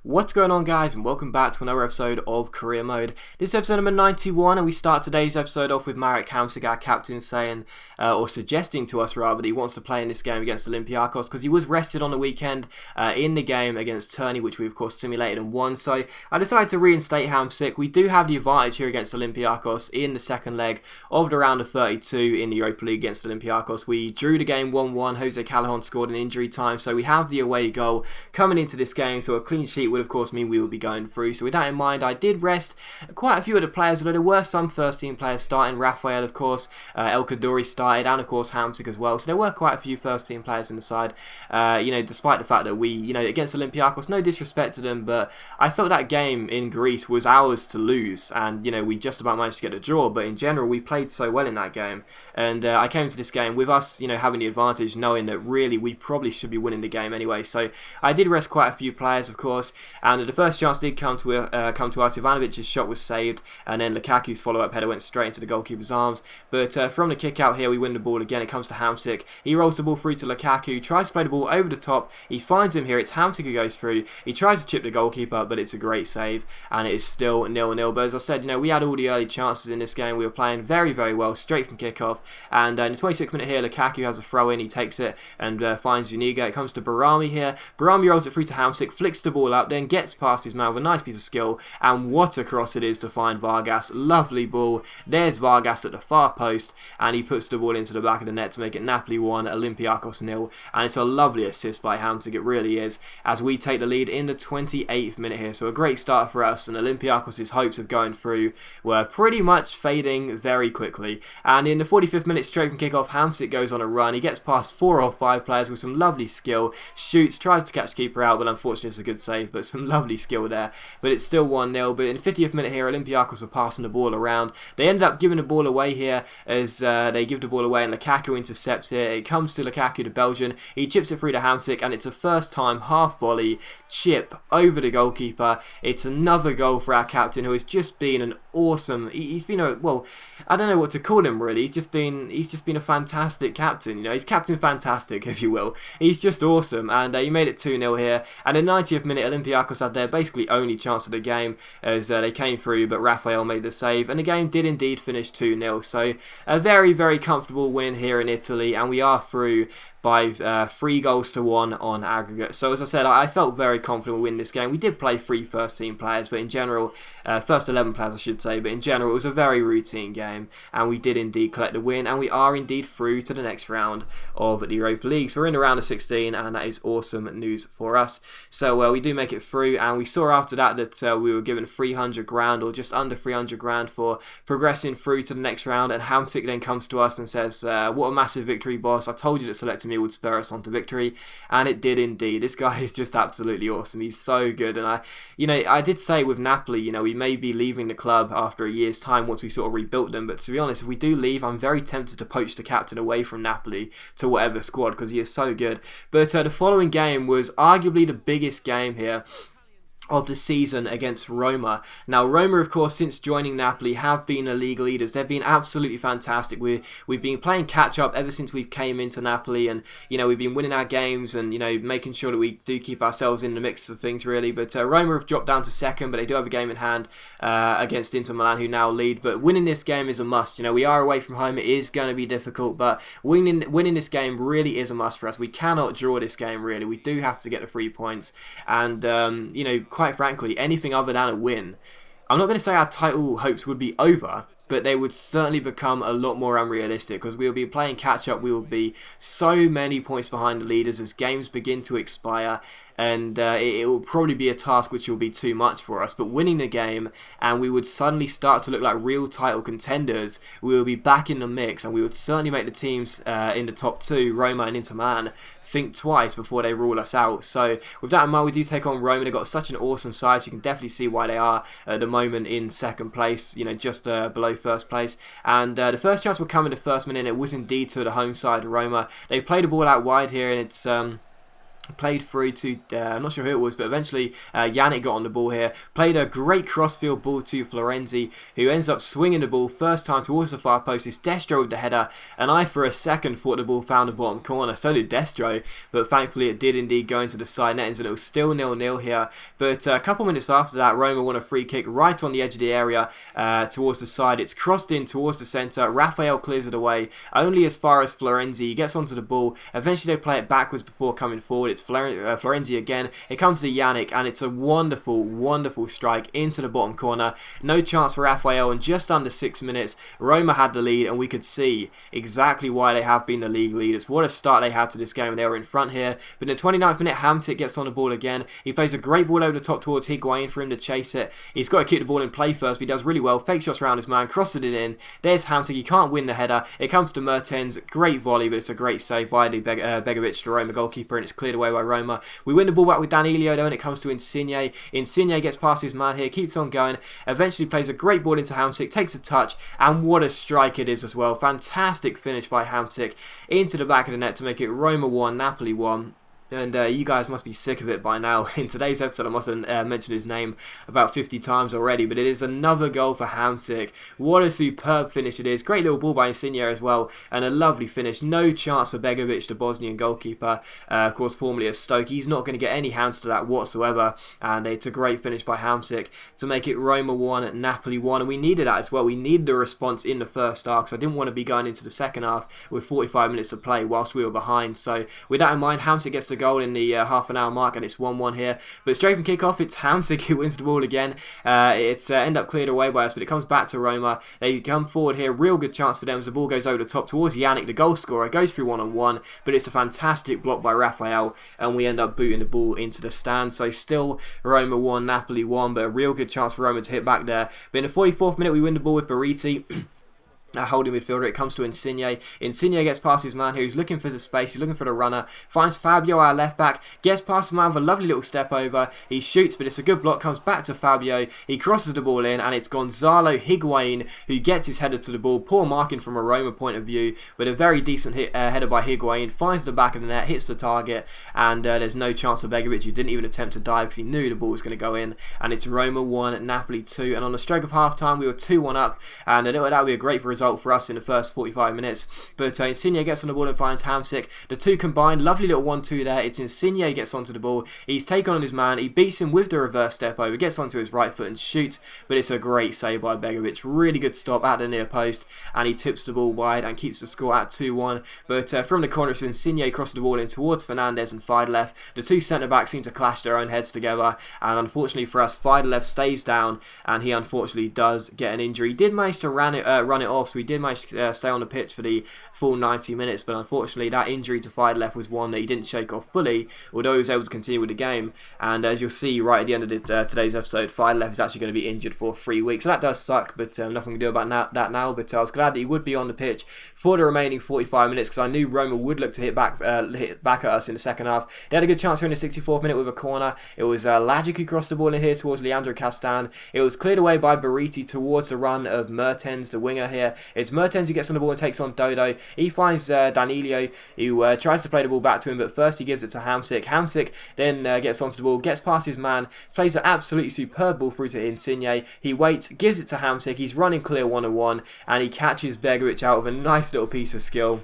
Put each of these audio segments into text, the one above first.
What's going on, guys, and welcome back to another episode of Career Mode. This is episode number 91, and we start today's episode off with Marek Hamsik, our captain, saying, or suggesting to us rather, that he wants to play in this game against Olympiacos because he was rested on the weekend in the game against Turney, which we of course simulated and won. So I decided to reinstate Hamsik. We do have the advantage here against Olympiacos in the second leg of the round of 32 in the Europa League against Olympiacos. We drew the game 1-1. Jose Callahan scored in injury time, so we have the away goal coming into this game, so a clean sheet would of course mean we will be going through. So with that in mind, I did rest quite a few of the players, although there were some first team players starting. Rafael, of course, El Kaddouri started, and of course Hamsik as well. So there were quite a few first team players in the side, despite the fact that we, against Olympiacos, no disrespect to them, but I felt that game in Greece was ours to lose, and we just about managed to get a draw. But in general, we played so well in that game, and I came to this game with us having the advantage, knowing that really we probably should be winning the game anyway. So I did rest quite a few players, of course, and the first chance did come to us. Ivanovic's shot was saved, and then Lukaku's follow-up header went straight into the goalkeeper's arms. But from the kick out here, we win the ball again. It comes to Hamsik. He rolls the ball through to Lukaku, tries to play the ball over the top. He finds him here. It's Hamsik who goes through. He tries to chip the goalkeeper, but it's a great save, and it is still 0-0. But as I said, we had all the early chances in this game. We were playing very, very well straight from kick-off, and in the 26th minute here, Lukaku has a throw-in. He takes it and finds Zuniga. It comes to Barami here. Barami rolls it through to Hamsik, flicks the ball up, then gets past his man with a nice piece of skill, and what a cross it is to find Vargas. Lovely ball. There's Vargas at the far post, and he puts the ball into the back of the net to make it Napoli 1, Olympiacos 0, and it's a lovely assist by Hamsik, it really is, as we take the lead in the 28th minute here. So a great start for us, and Olympiacos' hopes of going through were pretty much fading very quickly. And in the 45th minute, straight from kickoff, Hamsik goes on a run. He gets past 4 or 5 players with some lovely skill, shoots, tries to catch the keeper out, but unfortunately it's a good save, but some lovely skill there. But it's still 1-0. But in the 50th minute here, Olympiacos are passing the ball around. They ended up giving the ball away here as they give the ball away, and Lukaku intercepts it. It comes to Lukaku, the Belgian. He chips it through to Hamsik, and it's a first time half volley chip over the goalkeeper. It's another goal for our captain, who has just been an awesome. He's been I don't know what to call him really. He's just been a fantastic captain. He's Captain Fantastic, if you will. He's just awesome, and he made it 2-0 here. And in the 90th minute, Olympiacos had their basically only chance of the game as they came through, but Rafael made the save, and the game did indeed finish 2-0. So a very, very comfortable win here in Italy, and we are through by 3-1 on aggregate. So as I said, I felt very confident we'll win this game. We did play 3 first team players, but in general, first 11 players I should say, but in general it was a very routine game, and we did indeed collect the win, and we are indeed through to the next round of the Europa League. So we're in the round of 16, and that is awesome news for us. So we do make it through, and we saw after that we were given 300 grand, or just under 300 grand, for progressing through to the next round. And Hamsik then comes to us and says, what a massive victory, boss. I told you that selecting me would spur us on to victory, and it did indeed. This guy is just absolutely awesome. He's so good, and I did say with Napoli, we may be leaving the club after a year's time once we sort of rebuilt them, but to be honest, if we do leave, I'm very tempted to poach the captain away from Napoli to whatever squad, because he is so good. But the following game was arguably the biggest game here of the season against Roma. Now Roma, of course, since joining Napoli have been the league leaders. They've been absolutely fantastic. We've been playing catch up ever since we came into Napoli, and we've been winning our games and making sure that we do keep ourselves in the mix of things really. But Roma have dropped down to second, but they do have a game in hand against Inter Milan, who now lead. But winning this game is a must. We are away from home. It is going to be difficult, but winning this game really is a must for us. We cannot draw this game really. We do have to get the 3 points, and quite frankly, anything other than a win, I'm not going to say our title hopes would be over, but they would certainly become a lot more unrealistic, because we will be playing catch up. We will be so many points behind the leaders as games begin to expire, and it will probably be a task which will be too much for us. But winning the game, and we would suddenly start to look like real title contenders. We will be back in the mix, and we would certainly make the teams in the top 2, Roma and Inter Milan, think twice before they rule us out. So with that in mind, we do take on Roma. They've got such an awesome side, so you can definitely see why they are at the moment in second place, just below first place. And the first chance will come in the first minute. It was indeed to the home side, Roma. They've played the ball out wide here, and it's Played through to, I'm not sure who it was, but eventually Yannick got on the ball here. Played a great crossfield ball to Florenzi, who ends up swinging the ball first time towards the far post. It's Destro with the header, and I for a second thought the ball found the bottom corner. So did Destro, but thankfully it did indeed go into the side nettings, and it was still 0-0 here. But a couple minutes after that, Roma won a free kick right on the edge of the area towards the side. It's crossed in towards the centre. Raphael clears it away, only as far as Florenzi. He gets onto the ball. Eventually they play it backwards before coming forward. It's Florenzi again. It comes to Yannick, and it's a wonderful, wonderful strike into the bottom corner. No chance for Raphael, and just under 6 minutes, Roma had the lead, and we could see exactly why they have been the league leaders. What a start they had to this game, and they were in front here. But in the 29th minute, Hamsik gets on the ball again. He plays a great ball over the top towards Higuain for him to chase it. He's got to keep the ball in play first, but he does really well. Fake shots around his man, crosses it in. There's Hamsik. He can't win the header. It comes to Mertens. Great volley, but it's a great save by Begovic, the Roma goalkeeper, and it's cleared away by Roma. We win the ball back with Danilio though, and it comes to Insigne. Insigne gets past his man here, keeps on going, eventually plays a great ball into Hamsik, takes a touch, and what a strike it is as well. Fantastic finish by Hamsik into the back of the net to make it Roma 1, Napoli 1. And you guys must be sick of it by now. In today's episode I must have mentioned his name about 50 times already, but it is another goal for Hamsik. What a superb finish it is. Great little ball by Insigne as well, and a lovely finish. No chance for Begovic, the Bosnian goalkeeper, of course formerly at Stoke. He's not going to get any hands to that whatsoever, and it's a great finish by Hamsik to make it Roma 1, Napoli 1, and we needed that as well. We needed the response in the first half, so I didn't want to be going into the second half with 45 minutes to play whilst we were behind. So with that in mind, Hamsik gets the goal in the half an hour mark, and it's 1-1 here. But straight from kick-off, it's Hamsik who wins the ball again. It's end up cleared away by us, but it comes back to Roma. They come forward here, real good chance for them as the ball goes over the top towards Yannick, the goal scorer. Goes through 1-on-1, but it's a fantastic block by Raphael, and we end up booting the ball into the stand. So still Roma 1, Napoli 1, but a real good chance for Roma to hit back there. But in the 44th minute, we win the ball with Bariti. Holding midfielder, it comes to Insigne. Insigne gets past his man who's looking for the space, he's looking for the runner, finds Fabio, our left back, gets past his man with a lovely little step over, he shoots, but it's a good block, comes back to Fabio, he crosses the ball in, and it's Gonzalo Higuain who gets his header to the ball. Poor marking from a Roma point of view, but a very decent header by Higuain, finds the back of the net, hits the target, and there's no chance for Begovic, who didn't even attempt to dive because he knew the ball was going to go in, and it's Roma 1, Napoli 2, and on the stroke of half time we were 2-1 up, and that would be a great result for us in the first 45 minutes. But Insigne gets on the ball and finds Hamsik. The two combined, lovely little 1-2 there. It's Insigne gets onto the ball. He's taken on his man. He beats him with the reverse step over, gets onto his right foot and shoots. But it's a great save by Begovic. Really good stop at the near post, and he tips the ball wide and keeps the score at 2-1. But from the corner, it's Insigne crosses the ball in towards Fernandez and Fidelev. The two centre backs seem to clash their own heads together, and unfortunately for us, Fidelev stays down, and he unfortunately does get an injury. He did manage to run it off, so he did manage to stay on the pitch for the full 90 minutes, but unfortunately that injury to Fidelev was one that he didn't shake off fully, although he was able to continue with the game. And as you'll see right at the end of today's episode, Fidelev is actually going to be injured for 3 weeks, so that does suck, but nothing to do about that now. But I was glad that he would be on the pitch for the remaining 45 minutes, because I knew Roma would look to hit back at us in the second half. They had a good chance here in the 64th minute with a corner. It was Lagic who crossed the ball in here towards Leandro Castan. It was cleared away by Bariti towards the run of Mertens, the winger here. It's Mertens who gets on the ball and takes on Dodo. He finds Danilio, who tries to play the ball back to him, but first he gives it to Hamsik. Hamsik then gets onto the ball, gets past his man, plays an absolutely superb ball through to Insigne. He waits, gives it to Hamsik. He's running clear 1-on-1, and he catches Begovic out with a nice little piece of skill,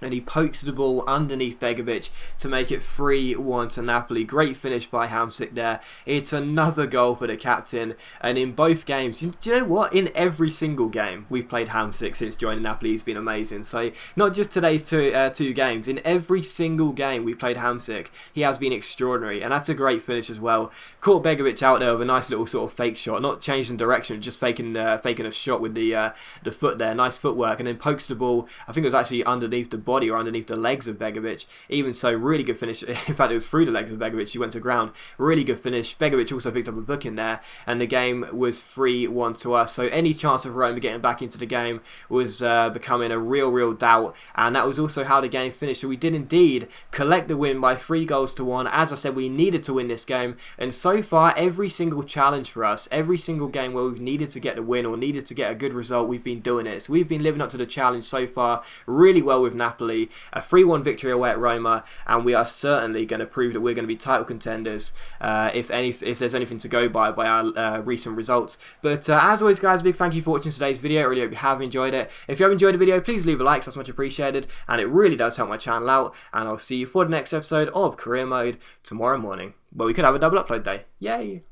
and he pokes the ball underneath Begovic to make it 3-1 to Napoli. Great finish by Hamsik there. It's another goal for the captain, and in both games, do you know what? In every single game we've played Hamsik since joining Napoli, he's been amazing. So not just today's two games, in every single game we played Hamsik, he has been extraordinary, and that's a great finish as well. Caught Begovic out there with a nice little sort of fake shot, not changing direction, just faking a shot with the foot there. Nice footwork, and then pokes the ball. I think it was actually underneath the body or underneath the legs of Begovic. Even so, really good finish. In fact, it was through the legs of Begovic. She went to ground. Really good finish. Begovic also picked up a booking there, and the game was 3-1 to us. So any chance of Roma getting back into the game was becoming a real doubt, and that was also how the game finished. So we did indeed collect the win by 3-1. As I said, we needed to win this game, and so far every single challenge for us, every single game where we've needed to get the win or needed to get a good result, we've been doing it. So we've been living up to the challenge so far really well with Napoli. happily a 3-1 victory away at Roma, and we are certainly going to prove that we're going to be title contenders if there's anything to go by our recent results. But as always, guys, big thank you for watching today's video. I really hope you have enjoyed it. If you have enjoyed the video, please leave a like, so that's much appreciated, and it really does help my channel out. And I'll see you for the next episode of Career Mode tomorrow morning, where we could have a double upload day. Yay!